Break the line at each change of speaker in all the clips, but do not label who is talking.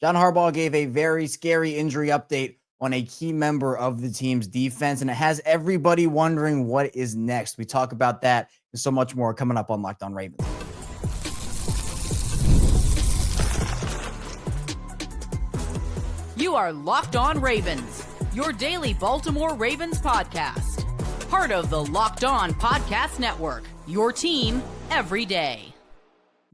John Harbaugh gave a very scary injury update on a key member of the team's defense, and it has everybody wondering what is next. We talk about that and so much more coming up on Locked On Ravens.
You are Locked On Ravens, your daily Baltimore Ravens podcast. Part of the Locked On Podcast Network, your team every day.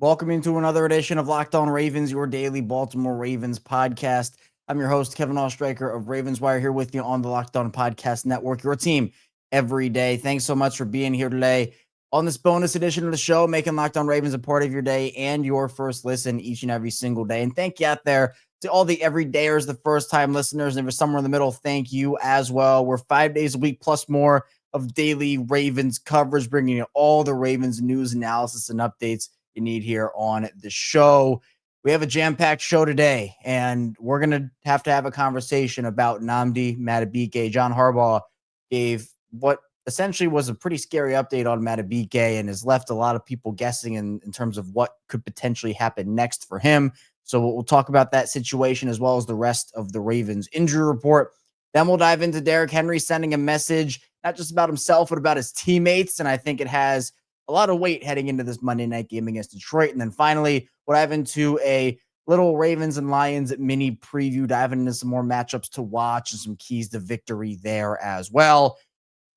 Welcome into another edition of Locked On Ravens, your daily Baltimore Ravens podcast. I'm your host, Kevin Oestreicher of Ravens Wire, here with you on the Locked On Podcast Network, your team every day. Thanks so much for being here today on this bonus edition of the show, making Locked On Ravens a part of your day and your first listen each and every single day. And thank you out there to all the everydayers, the first-time listeners, and if you're somewhere in the middle, thank you as well. We're 5 days a week plus more of daily Ravens coverage, bringing you all the Ravens news, analysis, and updates you need here on the show. We have a jam-packed show today, and we're going to have a conversation about Nnamdi Madubuike. John Harbaugh gave what essentially was a pretty scary update on Madubuike and has left a lot of people guessing in terms of what could potentially happen next for him. So we'll talk about that situation as well as the rest of the Ravens injury report. Then we'll dive into Derrick Henry sending a message, not just about himself, but about his teammates. And I think it has a lot of weight heading into this Monday night game against Detroit. And then finally, we'll dive into a little Ravens and Lions mini preview, diving into some more matchups to watch and some keys to victory there as well.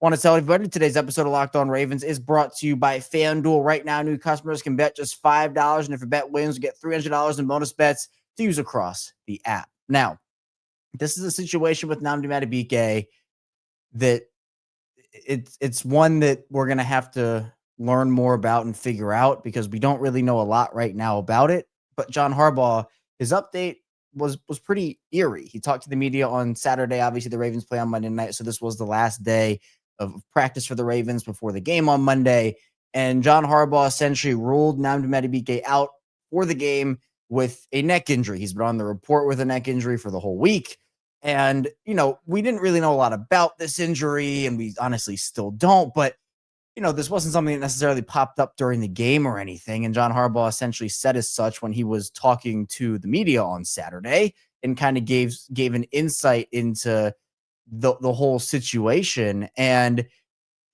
Want to tell everybody today's episode of Locked On Ravens is brought to you by FanDuel. Right now, new customers can bet just $5, and if your bet wins, you get $300 in bonus bets to use across the app. Now, this is a situation with Nnamdi Madubuike that it's one that we're going to have to learn more about and figure out because we don't really know a lot right now about it. But John Harbaugh, his update was pretty eerie. He talked to the media on Saturday. Obviously, the Ravens play on Monday night, so this was the last day of practice for the Ravens before the game on Monday. And John Harbaugh essentially ruled Nnamdi Madubuike out for the game with a neck injury. He's been on the report with a neck injury for the whole week. And, we didn't really know a lot about this injury, and we honestly still don't. But, this wasn't something that necessarily popped up during the game or anything. And John Harbaugh essentially said as such when he was talking to the media on Saturday and kind of gave an insight into the whole situation. And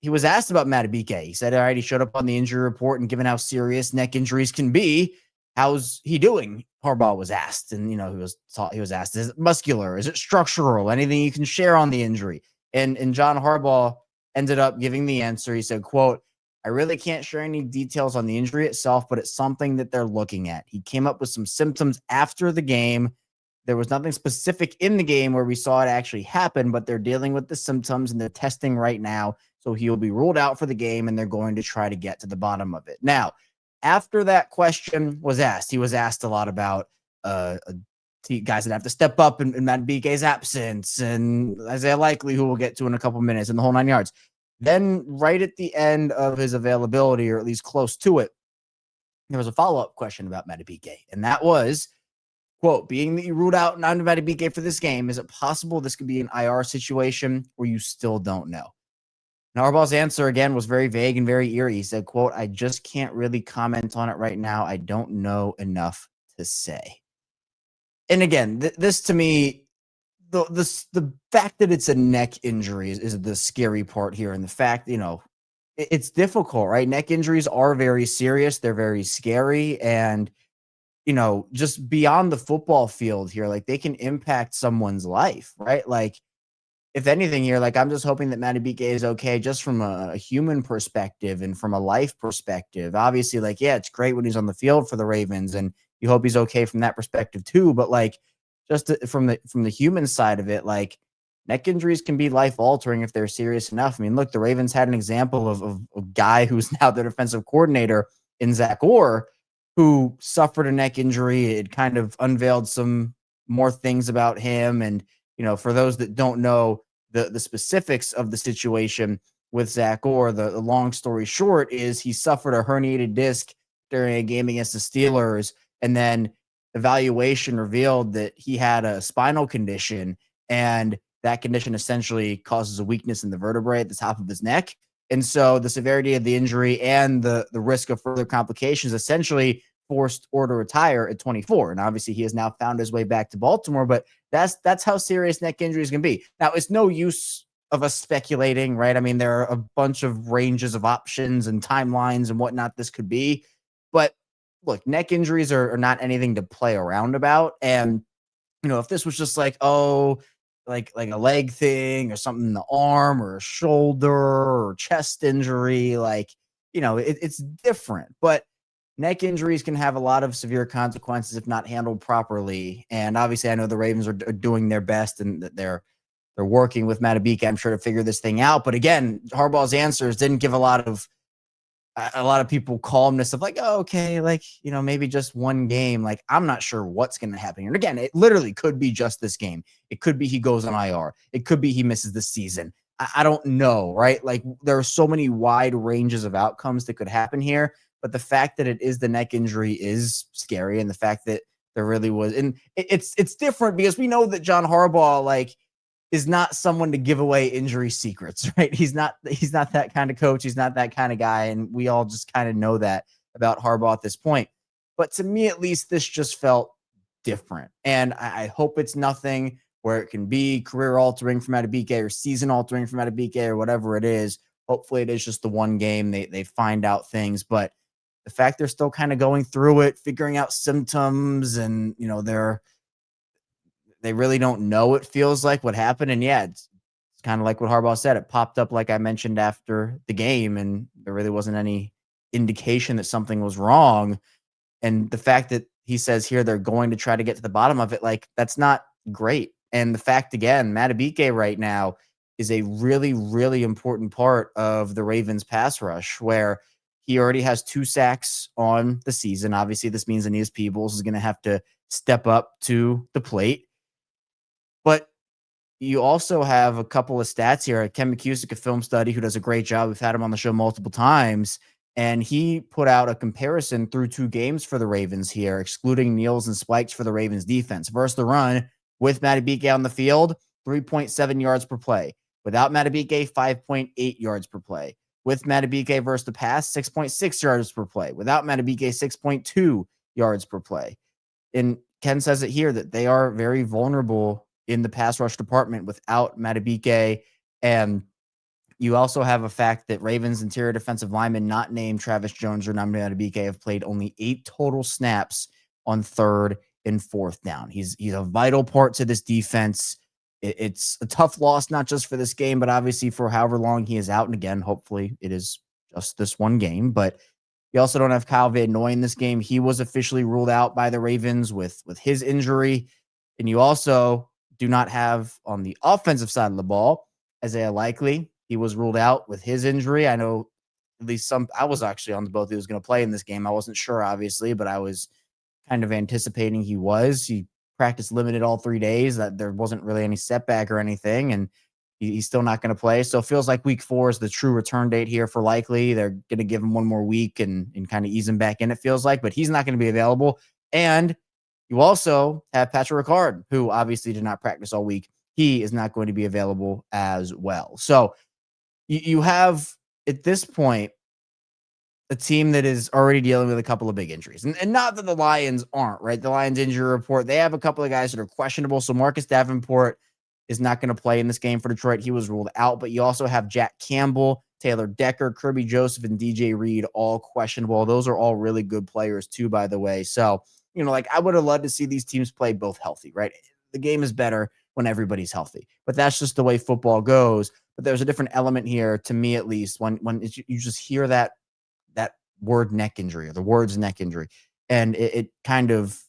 he was asked about Madubuike. He said, all right, he showed up on the injury report, and given how serious neck injuries can be, how's he doing? Harbaugh was asked, and he was asked, is it muscular? Is it structural? Anything you can share on the injury? And John Harbaugh ended up giving the answer. He said, quote, I really can't share any details on the injury itself, but it's something that they're looking at. He came up with some symptoms after the game. There was nothing specific in the game where we saw it actually happen, but they're dealing with the symptoms and they're testing right now. So he'll be ruled out for the game, and they're going to try to get to the bottom of it. Now, after that question was asked, he was asked a lot about guys that have to step up in Madubuike's absence and Isaiah Likely, who we'll get to in a couple minutes, and the whole 9 yards. Then right at the end of his availability, or at least close to it, there was a follow-up question about Madubuike, and that was, quote, being that you ruled out Nnamdi Madubuike for this game, is it possible this could be an IR situation where you still don't know? And Harbaugh's answer, again, was very vague and very eerie. He said, quote, I just can't really comment on it right now. I don't know enough to say. And again, this to me, the fact that it's a neck injury is the scary part here. And the fact, it's difficult, right? Neck injuries are very serious. They're very scary. And, just beyond the football field here, like they can impact someone's life, right? Like, if anything here, like I'm just hoping that Madubuike is okay just from a human perspective and from a life perspective. Obviously, like, yeah, it's great when he's on the field for the Ravens, and you hope he's okay from that perspective too. But like, from the human side of it, like neck injuries can be life altering if they're serious enough. I mean, look, the Ravens had an example of a guy who's now their defensive coordinator in Zach Orr, who suffered a neck injury. It kind of unveiled some more things about him. And, for those that don't know the specifics of the situation with Zach Orr, the long story short is he suffered a herniated disc during a game against the Steelers. And then evaluation revealed that he had a spinal condition, and that condition essentially causes a weakness in the vertebrae at the top of his neck. And so the severity of the injury and the risk of further complications essentially forced or to retire at 24. And obviously he has now found his way back to Baltimore, but that's how serious neck injuries can be. Now, it's no use of us speculating, right? I mean, there are a bunch of ranges of options and timelines and whatnot this could be. But look, neck injuries are not anything to play around about. And, if this was just like, like a leg thing or something in the arm or a shoulder or chest injury, it's different. But neck injuries can have a lot of severe consequences if not handled properly. And obviously, I know the Ravens are doing their best and that they're working with Madubuike, I'm sure, to figure this thing out. But again, Harbaugh's answers didn't give a lot of people calmness of like, oh, okay, maybe just one game. Like, I'm not sure what's going to happen here. And again, it literally could be just this game. It could be he goes on IR. It could be he misses the season. I don't know, right? Like, there are so many wide ranges of outcomes that could happen here. But the fact that it is the neck injury is scary. And the fact that there really was, and it's different because we know that John Harbaugh, is not someone to give away injury secrets, right? He's not that kind of coach. He's not that kind of guy. And we all just kind of know that about Harbaugh at this point. But to me, at least, this just felt different. And I hope it's nothing where it can be career altering for Madubuike or season altering for Madubuike or whatever it is. Hopefully it is just the one game. They find out things, but the fact they're still kind of going through it, figuring out symptoms, and they really don't know, it feels like, what happened. And yeah, it's kind of like what Harbaugh said. It popped up, like I mentioned, after the game, and there really wasn't any indication that something was wrong. And the fact that he says here they're going to try to get to the bottom of it, that's not great. And the fact, again, Madubuike right now is a really, really important part of the Ravens pass rush, where he already has 2 sacks on the season. Obviously, this means Aeneas Peebles is going to have to step up to the plate. But you also have a couple of stats here. Ken McCusick, a film study, who does a great job. We've had him on the show multiple times. And he put out a comparison through 2 games for the Ravens here, excluding kneels and spikes for the Ravens defense. Versus the run, with Madubuike on the field, 3.7 yards per play. Without Madubuike, 5.8 yards per play. With Madubuike versus the pass, 6.6 yards per play. Without Madubuike, 6.2 yards per play. And Ken says it here that they are very vulnerable in the pass rush department without Madubuike. And you also have a fact that Ravens interior defensive linemen not named Travis Jones or Nnamdi Madubuike have played only 8 total snaps on 3rd and 4th down. He's a vital part to this defense. It's a tough loss, not just for this game, but obviously for however long he is out. And again, hopefully it is just this one game. But you also don't have Kyle Van Noy in this game. He was officially ruled out by the Ravens with his injury. And you also do not have, on the offensive side of the ball, Isaiah Likely. He was ruled out with his injury. I know at least I was actually on the boat he was going to play in this game. I wasn't sure, obviously, but I was kind of anticipating he was. He practiced limited all 3 days, that there wasn't really any setback or anything, and he's still not going to play. So it feels like week 4 is the true return date here for Likely. They're going to give him one more week and kind of ease him back in, it feels like, but he's not going to be available. And you also have Patrick Ricard, who obviously did not practice all week. He is not going to be available as well. So you have, at this point, a team that is already dealing with a couple of big injuries. And not that the Lions aren't, right? The Lions injury report, they have a couple of guys that are questionable. So Marcus Davenport is not going to play in this game for Detroit. He was ruled out. But you also have Jack Campbell, Taylor Decker, Kirby Joseph, and DJ Reed, all questionable. Those are all really good players too, by the way. So, I would have loved to see these teams play both healthy, right? The game is better when everybody's healthy, but that's just the way football goes. But there's a different element here, to me at least, when you just hear that word neck injury, or the words neck injury, and it kind of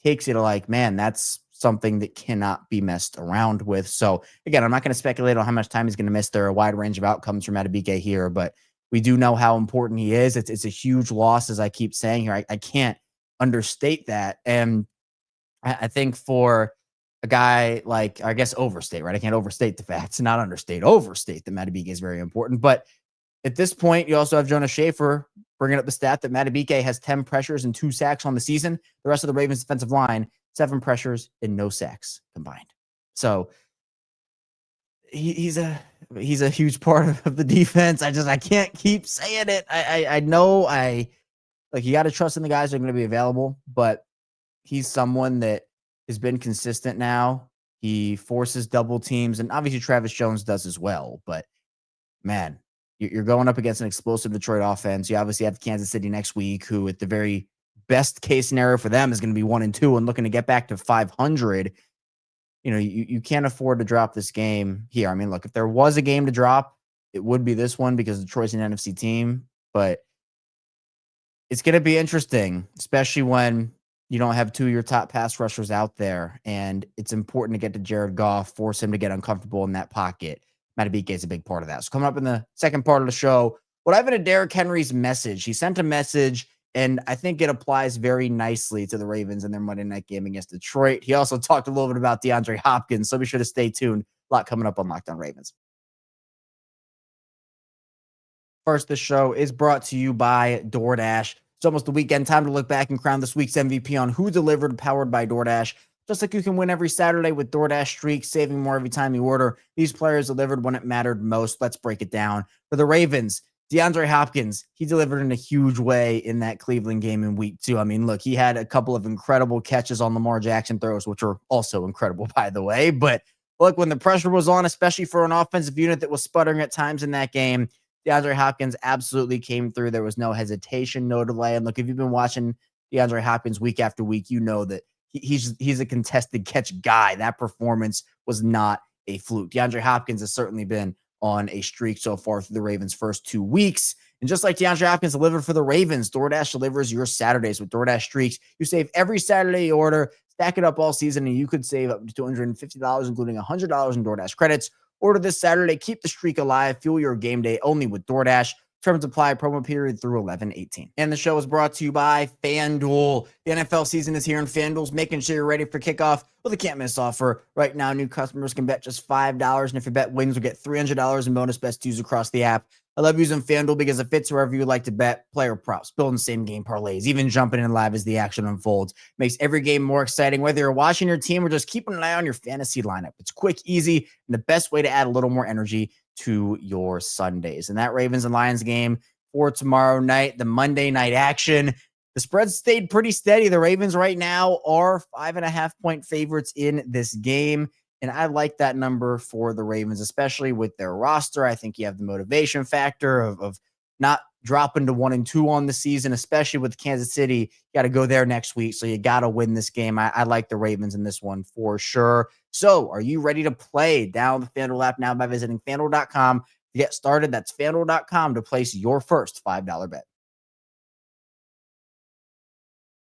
takes you to like, man, that's something that cannot be messed around with. So again, I'm not going to speculate on how much time he's going to miss. There are a wide range of outcomes from Madubuike here, but we do know how important he is. It's a huge loss, as I keep saying here. I can't understate that. And I think for a guy like, I guess, overstate, right? I can't overstate the facts, not understate, overstate that Madubuike is very important. But at this point, you also have Jonas Schaefer bringing up the stat that Madubuike has 10 pressures and 2 sacks on the season. The rest of the Ravens defensive line, 7 pressures and no sacks combined. So he's a huge part of the defense. I can't keep saying it. I know I Like, you got to trust in the guys that are going to be available, but he's someone that has been consistent now. He forces double teams, and obviously Travis Jones does as well. But man, you're going up against an explosive Detroit offense. You obviously have Kansas City next week, who at the very best case scenario for them is going to be 1-2 and looking to get back to 500. You can't afford to drop this game here. I mean, look, if there was a game to drop, it would be this one because Detroit's an NFC team. But it's going to be interesting, especially when you don't have two of your top pass rushers out there. And it's important to get to Jared Goff, force him to get uncomfortable in that pocket. Madubuike is a big part of that. So coming up in the second part of the show, what I've been to Derrick Henry's message. He sent a message, and I think it applies very nicely to the Ravens in their Monday night game against Detroit. He also talked a little bit about DeAndre Hopkins, so be sure to stay tuned. A lot coming up on Locked On Ravens. First, the show is brought to you by DoorDash. It's almost the weekend. Time to look back and crown this week's MVP on who delivered, powered by DoorDash. Just like you can win every Saturday with DoorDash Streaks, saving more every time you order. These players delivered when it mattered most. Let's break it down. For the Ravens, DeAndre Hopkins, he delivered in a huge way in that Cleveland game in week 2. I mean, look, he had a couple of incredible catches on Lamar Jackson throws, which were also incredible, by the way. But look, when the pressure was on, especially for an offensive unit that was sputtering at times in that game, DeAndre Hopkins absolutely came through. There was no hesitation, no delay. And look, if you've been watching DeAndre Hopkins week after week, you know that he's a contested catch guy. That performance was not a fluke. DeAndre Hopkins has certainly been on a streak so far through the Ravens' first 2 weeks. And just like DeAndre Hopkins delivered for the Ravens, DoorDash delivers your Saturdays with DoorDash Streaks. You save every Saturday you order, stack it up all season, and you could save up to $250, including $100 in DoorDash credits. Order this Saturday. Keep the streak alive. Fuel your game day only with DoorDash. Terms apply. Promo period through 11/18. And the show is brought to you by FanDuel. The NFL season is here, and FanDuel's making sure you're ready for kickoff with a can't-miss offer. Right now, new customers can bet just $5, and if your bet wins, you'll get $300 in bonus bets to use across the app. I love using FanDuel because it fits wherever you like to bet. Player props, building same-game parlays, even jumping in live as the action unfolds. Makes every game more exciting, whether you're watching your team or just keeping an eye on your fantasy lineup. It's quick, easy, and the best way to add a little more energy to your Sundays. And that Ravens and Lions game for tomorrow night, the Monday night action, the spread stayed pretty steady. The Ravens right now are 5.5-point favorites in this game. And I like that number for the Ravens, especially with their roster. I think you have the motivation factor of not dropping to 1-2 on the season, especially with Kansas City. You got to go there next week, so you got to win this game. I like the Ravens in this one for sure. So are you ready to play? Download the FanDuel app now by visiting FanDuel.com to get started. That's FanDuel.com to place your first $5 bet.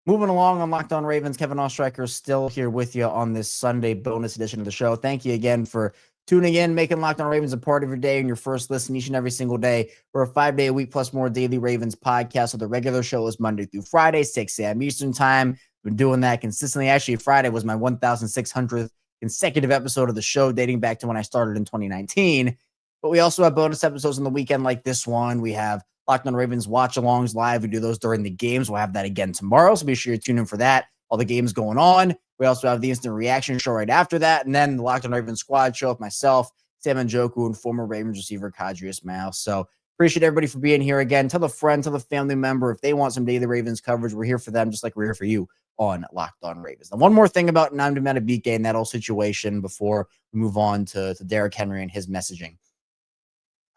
Moving along on Locked On Ravens, Kevin Oestreicher is still here with you on this Sunday bonus edition of the show. Thank you again for tuning in, making Locked On Ravens a part of your day and your first listen each and every single day. We're a 5-day-a-week plus more daily Ravens podcast. So the regular show is Monday through Friday, 6 a.m. Eastern time. Been doing that consistently. Actually, Friday was my 1,600th consecutive episode of the show, dating back to when I started in 2019. But we also have bonus episodes on the weekend like this one. We have Locked On Ravens watch-alongs live. We do those during the games. We'll have that again tomorrow, so be sure you tune in for that. All the games going on. We also have the instant reaction show right after that, and then the Locked On Ravens squad show with myself, Sam Njoku, and former Ravens receiver Kadri Ismail. So appreciate everybody for being here again. Tell a friend, tell a family member if they want some daily Ravens coverage. We're here for them, just like we're here for you on Locked On Ravens. Now, one more thing about Nnamdi Madubuike and that whole situation before we move on to Derrick Henry and his messaging.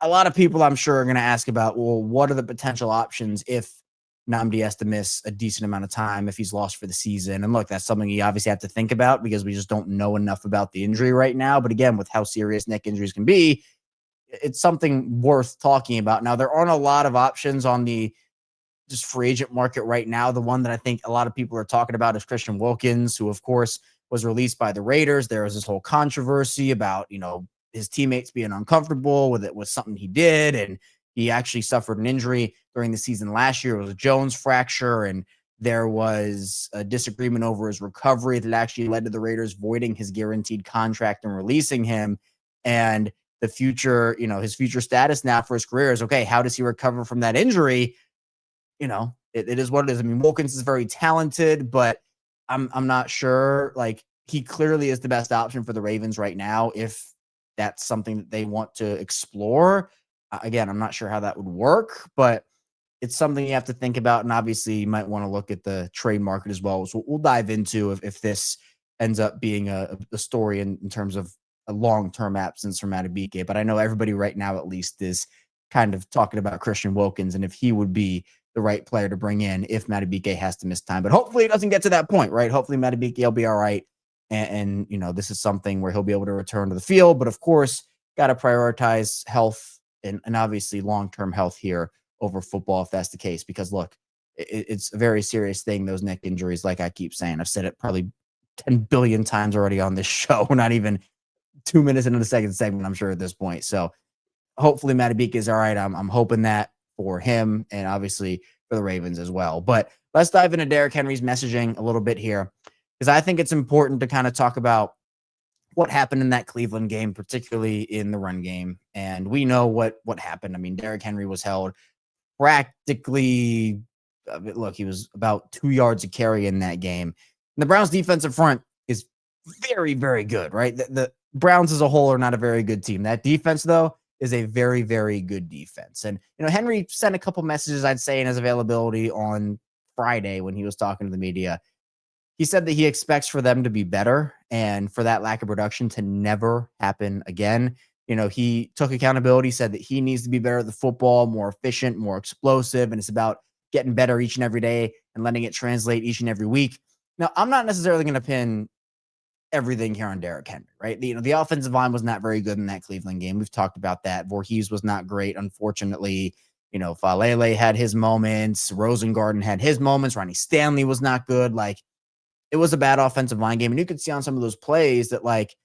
A lot of people, I'm sure, are going to ask about, well, what are the potential options if Nnamdi has to miss a decent amount of time, if he's lost for the season? And look, that's something you obviously have to think about because we just don't know enough about the injury right now. But again, with how serious neck injuries can be, it's something worth talking about. Now, there aren't a lot of options on the just free agent market right now. The one that I think a lot of people are talking about is Christian Wilkins, who, of course, was released by the Raiders. There was this whole controversy about, his teammates being uncomfortable with it was something he did. And he actually suffered an injury during the season last year. It was a Jones fracture. And there was a disagreement over his recovery that actually led to the Raiders voiding his guaranteed contract and releasing him. And the future, his future status now for his career is, okay, how does he recover from that injury? It is what it is. I mean, Wilkins is very talented, but I'm not sure. Like, he clearly is the best option for the Ravens right now if that's something that they want to explore. Again, I'm not sure how that would work, but it's something you have to think about. And obviously you might want to look at the trade market as well. So we'll dive into if this ends up being a story in terms of a long-term absence from Madubuike. But I know everybody right now at least is kind of talking about Christian Wilkins and if he would be the right player to bring in if Madubuike has to miss time. But hopefully it doesn't get to that point, right? Hopefully Madubuike will be all right. And this is something where he'll be able to return to the field. But of course, got to prioritize health and obviously long-term health here over football if that's the case. Because look, it's a very serious thing, those neck injuries, like I keep saying. I've said it probably 10 billion times already on this show. We're not even 2 minutes into the second segment, I'm sure, at this point. So hopefully Madubuike is all right. I'm hoping that for him and obviously for the Ravens as well. But let's dive into Derrick Henry's messaging a little bit here, because I think it's important to kind of talk about what happened in that Cleveland game, particularly in the run game. And we know what happened. I mean, Derrick Henry was held practically, look, he was about 2 yards a carry in that game. And the Browns defensive front is very, very good, right? The Browns as a whole are not a very good team. That defense, though, is a very, very good defense. And, Henry sent a couple messages, I'd say, in his availability on Friday when he was talking to the media. He said that he expects for them to be better and for that lack of production to never happen again. He took accountability, said that he needs to be better at the football, more efficient, more explosive, and it's about getting better each and every day and letting it translate each and every week. Now, I'm not necessarily going to pin everything here on Derrick Henry, right? The offensive line was not very good in that Cleveland game. We've talked about that. Voorhees was not great, unfortunately. Falele had his moments. Rosengarten had his moments. Ronnie Stanley was not good. Like, it was a bad offensive line game. And you could see on some of those plays that, like,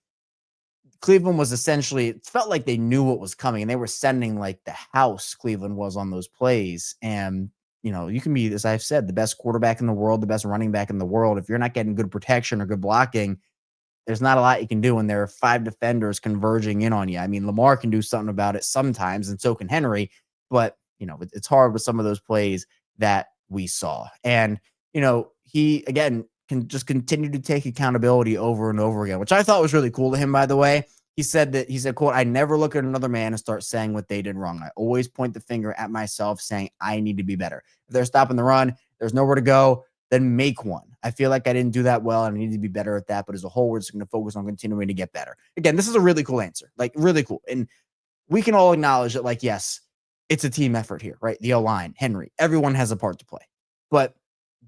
Cleveland was essentially, it felt like they knew what was coming and they were sending like the house Cleveland was on those plays. And, you can be, as I've said, the best quarterback in the world, the best running back in the world. If you're not getting good protection or good blocking, there's not a lot you can do when there are 5 defenders converging in on you. I mean, Lamar can do something about it sometimes, and so can Henry. But, it's hard with some of those plays that we saw. And, he, again, can just continue to take accountability over and over again, which I thought was really cool to him, by the way. He said, quote, "I never look at another man and start saying what they did wrong. I always point the finger at myself saying I need to be better. If they're stopping the run, there's nowhere to go, then make one. I feel like I didn't do that well and I need to be better at that. But as a whole, we're just going to focus on continuing to get better." Again, this is a really cool answer, like really cool. And we can all acknowledge that, like, yes, it's a team effort here, right? The O-line, Henry, everyone has a part to play. But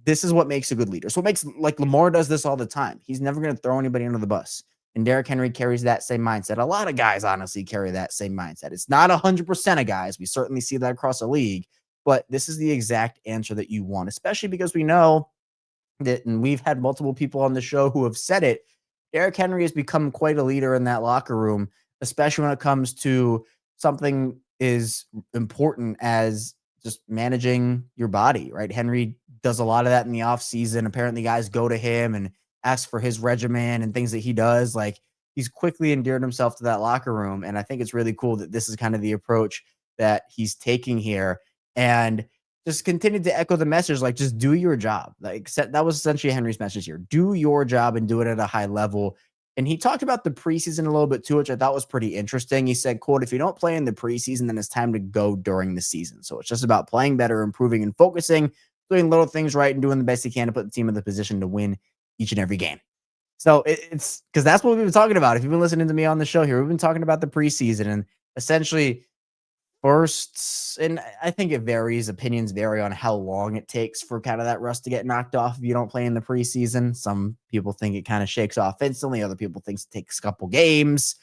this is what makes a good leader. So it makes, like, Lamar does this all the time. He's never going to throw anybody under the bus. And Derrick Henry carries that same mindset. A lot of guys, honestly, carry that same mindset. It's not 100% of guys. We certainly see that across the league. But this is the exact answer that you want, especially because we know that, and we've had multiple people on the show who have said it, Derrick Henry has become quite a leader in that locker room, especially when it comes to something as important as just managing your body, right? Henry does a lot of that in the offseason. Apparently guys go to him and ask for his regimen and things that he does. Like, he's quickly endeared himself to that locker room. And I think it's really cool that this is kind of the approach that he's taking here, and just continue to echo the message, like, just do your job. Like, that was essentially Henry's message here. Do your job and do it at a high level. And he talked about the preseason a little bit too, which I thought was pretty interesting. He said, quote, "If you don't play in the preseason, then it's time to go during the season. So it's just about playing better, improving and focusing, doing little things right and doing the best you can to put the team in the position to win each and every game." So it's because that's what we've been talking about. If you've been listening to me on the show here, we've been talking about the preseason and essentially first, and I think it varies. Opinions vary on how long it takes for kind of that rust to get knocked off if you don't play in the preseason. Some people think it kind of shakes off instantly. Other people think it takes a couple games.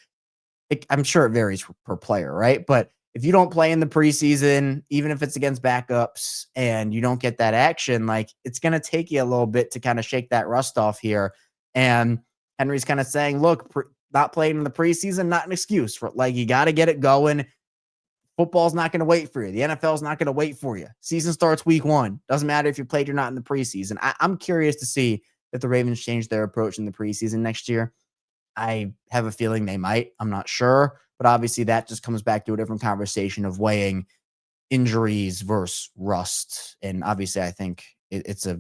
I'm sure it varies per player, right? But if you don't play in the preseason, even if it's against backups and you don't get that action, like, it's going to take you a little bit to kind of shake that rust off here. And Henry's kind of saying, look, not playing in the preseason, not an excuse for, like, you got to get it going. Football's not going to wait for you. The NFL's not going to wait for you. Season starts week 1. Doesn't matter if you played or not in the preseason. I'm curious to see if the Ravens change their approach in the preseason next year. I have a feeling they might. I'm not sure. But obviously that just comes back to a different conversation of weighing injuries versus rust. And obviously I think it's a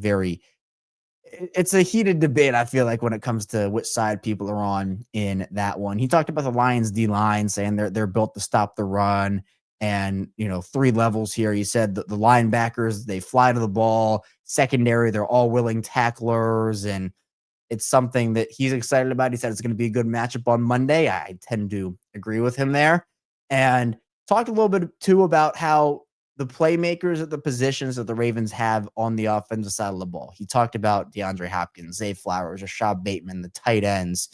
heated debate, I feel like, when it comes to which side people are on in that one. He talked about the Lions D-line, saying they're built to stop the run. and, 3 levels here. He said that the linebackers, they fly to the ball. Secondary, they're all willing tacklers, and it's something that he's excited about. He said it's going to be a good matchup on Monday. I tend to agree with him there. And talked a little bit too about how the playmakers at the positions that the Ravens have on the offensive side of the ball. He talked about DeAndre Hopkins, Zay Flowers, Rashad Bateman, the tight ends.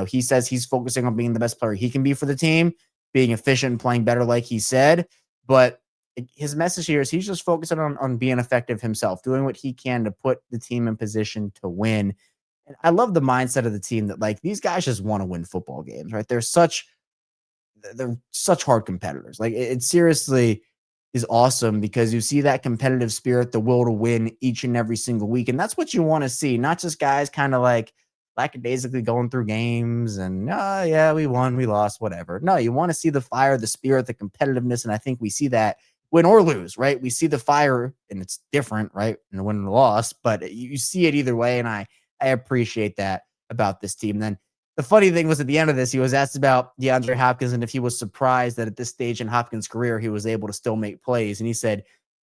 He says he's focusing on being the best player he can be for the team, being efficient and playing better, like he said. But his message here is he's just focusing on being effective himself, doing what he can to put the team in position to win. And I love the mindset of the team that, like, these guys just want to win football games, right? They're such hard competitors. Like, it seriously is awesome because you see that competitive spirit, the will to win each and every single week. And that's what you want to see, not just guys kind of like lackadaisically going through games and, yeah, we won, we lost, whatever. No, you want to see the fire, the spirit, the competitiveness. And I think we see that win or lose, right? We see the fire, and it's different, right? In the win and the loss, but you see it either way. And I appreciate that about this team. Then the funny thing was, at the end of this, he was asked about DeAndre Hopkins and if he was surprised that at this stage in Hopkins' career, he was able to still make plays. And he said,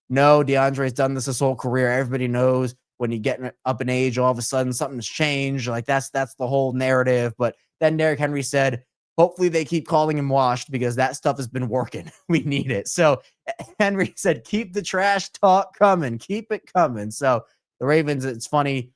no, DeAndre's done this his whole career. Everybody knows when you get up in age, all of a sudden something's changed. Like that's the whole narrative. But then Derrick Henry said, hopefully they keep calling him washed because that stuff has been working. We need it. So Henry said, keep the trash talk coming. Keep it coming. So the Ravens, it's funny.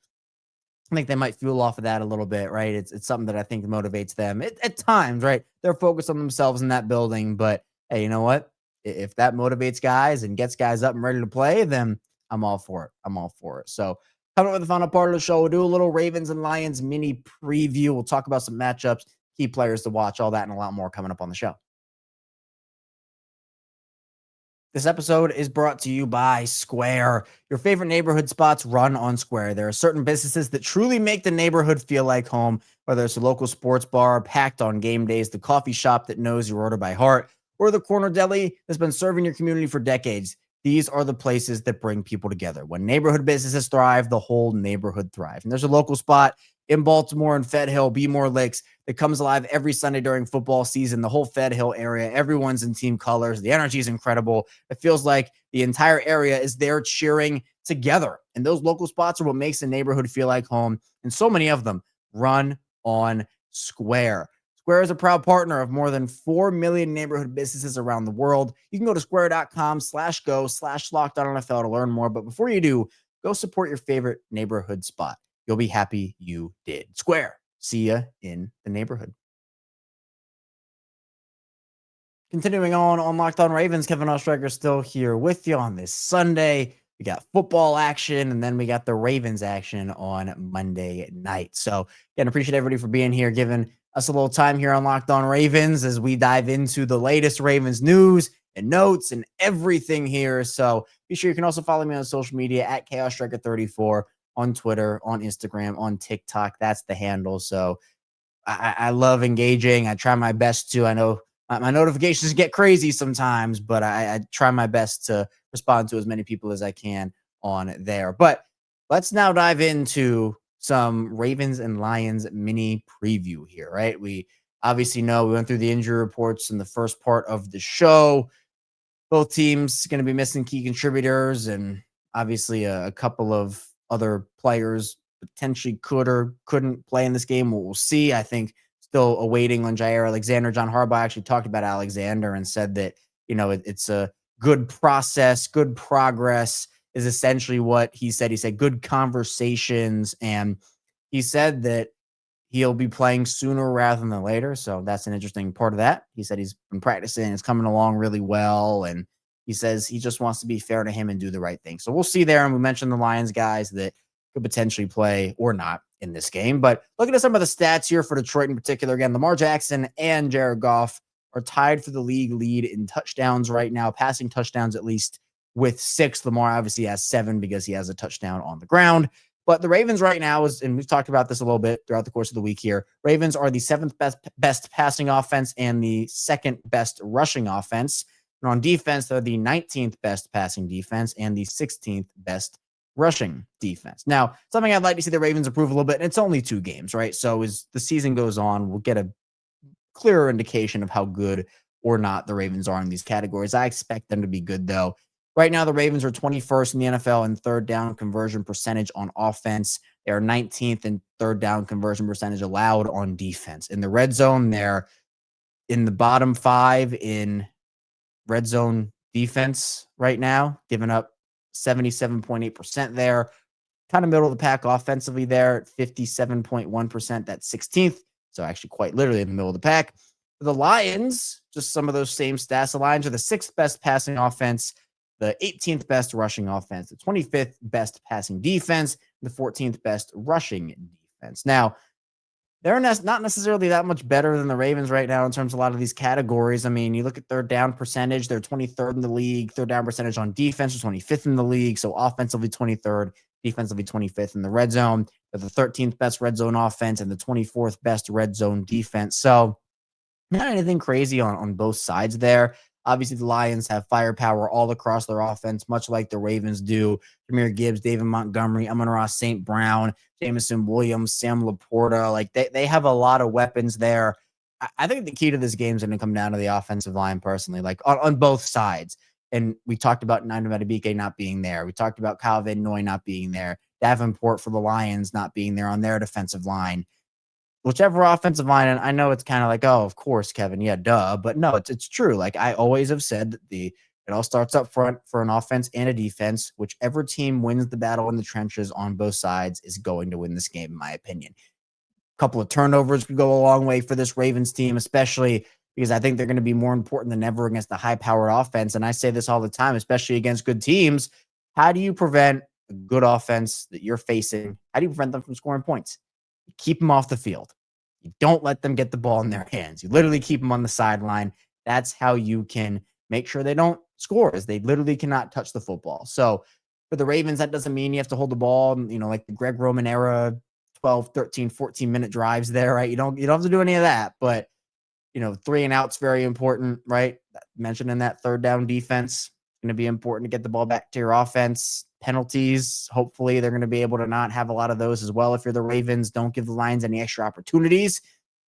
I think they might fuel off of that a little bit, right? It's something that I think motivates them at times, right? They're focused on themselves in that building, but hey, you know what? If that motivates guys and gets guys up and ready to play, then I'm all for it. I'm all for it. So coming up with the final part of the show, we'll do a little Ravens and Lions mini preview. We'll talk about some matchups, key players to watch, all that and a lot more coming up on the show. This episode is brought to you by Square. Your favorite neighborhood spots run on Square. There are certain businesses that truly make the neighborhood feel like home, whether it's a local sports bar packed on game days, the coffee shop that knows your order by heart, or the corner deli that's been serving your community for decades. These are the places that bring people together. When neighborhood businesses thrive, the whole neighborhood thrives. And there's a local spot in Baltimore and Fed Hill, Be More Licks, that comes alive every Sunday during football season. The whole Fed Hill area, everyone's in team colors. The energy is incredible. It feels like the entire area is there cheering together. And those local spots are what makes the neighborhood feel like home. And so many of them run on Square. Square is a proud partner of more than 4 million neighborhood businesses around the world. You can go to square.com/go/LockedOnNFL to learn more. But before you do, go support your favorite neighborhood spot. You'll be happy you did. Square. See ya in the neighborhood. Continuing on Locked On Ravens, Kevin Oestreicher still here with you on this Sunday. We got football action, and then we got the Ravens action on Monday night. So again, appreciate everybody for being here, giving us a little time here on Locked On Ravens as we dive into the latest Ravens news and notes and everything here. So be sure you can also follow me on social media at KaosStriker34 on Twitter, on Instagram, on TikTok. That's the handle. So I love engaging. I try my best to. I know my notifications get crazy sometimes, but I try my best to respond to as many people as I can on there. But let's now dive into some Ravens and Lions mini preview here, right? We obviously know we went through the injury reports in the first part of the show. Both teams going to be missing key contributors, and obviously a couple of other players potentially could or couldn't play in this game. We'll see. I think still awaiting on Jair Alexander. John Harbaugh actually talked about Alexander and said that, it's a good process, good progress is essentially what he said. He said good conversations, and he said that he'll be playing sooner rather than later. So that's an interesting part of that. He said he's been practicing. It's coming along really well. And he says he just wants to be fair to him and do the right thing. So we'll see there. And we mentioned the Lions guys that could potentially play or not in this game. But looking at some of the stats here for Detroit in particular, again, Lamar Jackson and Jared Goff are tied for the league lead in touchdowns right now, passing touchdowns at least with 6. Lamar obviously has 7 because he has a touchdown on the ground. But the Ravens right now is, and we've talked about this a little bit throughout the course of the week here, Ravens are the 7th best passing offense and the 2nd best rushing offense. And on defense, they're the 19th best passing defense and the 16th best rushing defense. Now, something I'd like to see the Ravens improve a little bit, and it's only 2 games, right? So as the season goes on, we'll get a clearer indication of how good or not the Ravens are in these categories. I expect them to be good, though. Right now, the Ravens are 21st in the NFL in third down conversion percentage on offense. They are 19th in third down conversion percentage allowed on defense. In the red zone, they're in the bottom 5 in red zone defense right now, giving up 77.8% there. Kind of middle of the pack offensively there at 57.1%. That's 16th. So actually quite literally in the middle of the pack. For the Lions, just some of those same stats. The Lions are the 6th best passing offense, the 18th best rushing offense, the 25th best passing defense, the 14th best rushing defense. Now, they're not necessarily that much better than the Ravens right now in terms of a lot of these categories. I mean, you look at third down percentage, they're 23rd in the league. Third down percentage on defense is 25th in the league. So offensively 23rd, defensively 25th in the red zone. They're the 13th best red zone offense and the 24th best red zone defense. So not anything crazy on both sides there. Obviously, the Lions have firepower all across their offense, much like the Ravens do. Jahmyr Gibbs, David Montgomery, Amon-Ra St. Brown, Jameson Williams, Sam Laporta. Like they have a lot of weapons there. I think the key to this game is going to come down to the offensive line personally, like on both sides. And we talked about Nnamdi Madubuike not being there. We talked about Kyle Van Noy not being there. Davenport for the Lions not being there on their defensive line. Whichever offensive line, and I know it's kind of like, oh, of course, Kevin, yeah, duh. But no, it's true. Like I always have said that it all starts up front for an offense and a defense. Whichever team wins the battle in the trenches on both sides is going to win this game, in my opinion. A couple of turnovers could go a long way for this Ravens team, especially because I think they're going to be more important than ever against the high-powered offense. And I say this all the time, especially against good teams. How do you prevent a good offense that you're facing? How do you prevent them from scoring points? You keep them off the field. You don't let them get the ball in their hands. You literally keep them on the sideline. That's how you can make sure they don't score, as they literally cannot touch the football. So for the Ravens, that doesn't mean you have to hold the ball, like the Greg Roman era, 12, 13, 14-minute drives there, right? You don't have to do any of that. But, 3 and out's very important, right? Mentioning that third down defense, going to be important to get the ball back to your offense. Penalties, hopefully they're going to be able to not have a lot of those as well. If you're the Ravens, don't give the Lions any extra opportunities.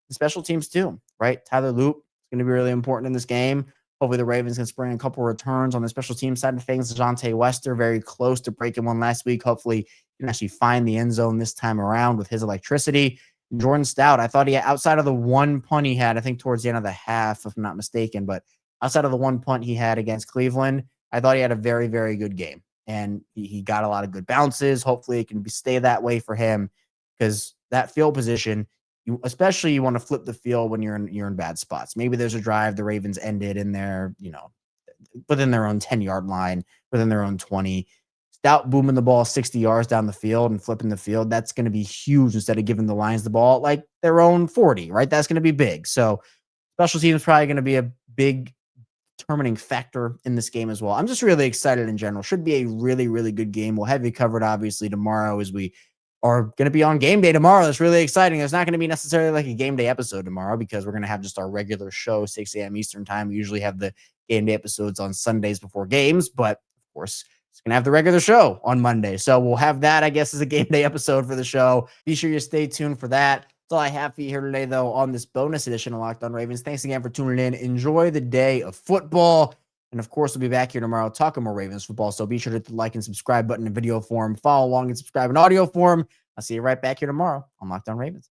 The special teams too, right? Tyler Loop is going to be really important in this game. Hopefully the Ravens can spring a couple of returns on the special team side of things. DeJounte Wester, very close to breaking one last week. Hopefully he can actually find the end zone this time around with his electricity. Jordan Stout, I thought he had, outside of the one punt he had, I think towards the end of the half, if I'm not mistaken, but outside of the one punt he had against Cleveland, I thought he had a very, very good game. And he got a lot of good bounces. Hopefully it can stay that way for him, because that field position, you want to flip the field when you're in bad spots. Maybe there's a drive the Ravens ended in their, within their own 10-yard line, within their own 20. Stout booming the ball 60 yards down the field and flipping the field, that's going to be huge instead of giving the Lions the ball like their own 40, right? That's going to be big. So special teams is probably going to be a big determining factor in this game as well. I'm just really excited in general. Should be a really, really good game. We'll have you covered obviously tomorrow, as we are going to be on game day tomorrow. That's really exciting. There's not going to be necessarily like a game day episode tomorrow, because we're going to have just our regular show, 6 a.m. Eastern time. We usually have the game day episodes on Sundays before games, but of course it's going to have the regular show on Monday. So we'll have that, I guess, as a game day episode for the show. Be sure you stay tuned for that. That's all I have for you here today, though, on this bonus edition of Locked On Ravens. Thanks again for tuning in. Enjoy the day of football. And, of course, we'll be back here tomorrow talking more Ravens football. So be sure to hit the like and subscribe button in video form. Follow along and subscribe in audio form. I'll see you right back here tomorrow on Locked On Ravens.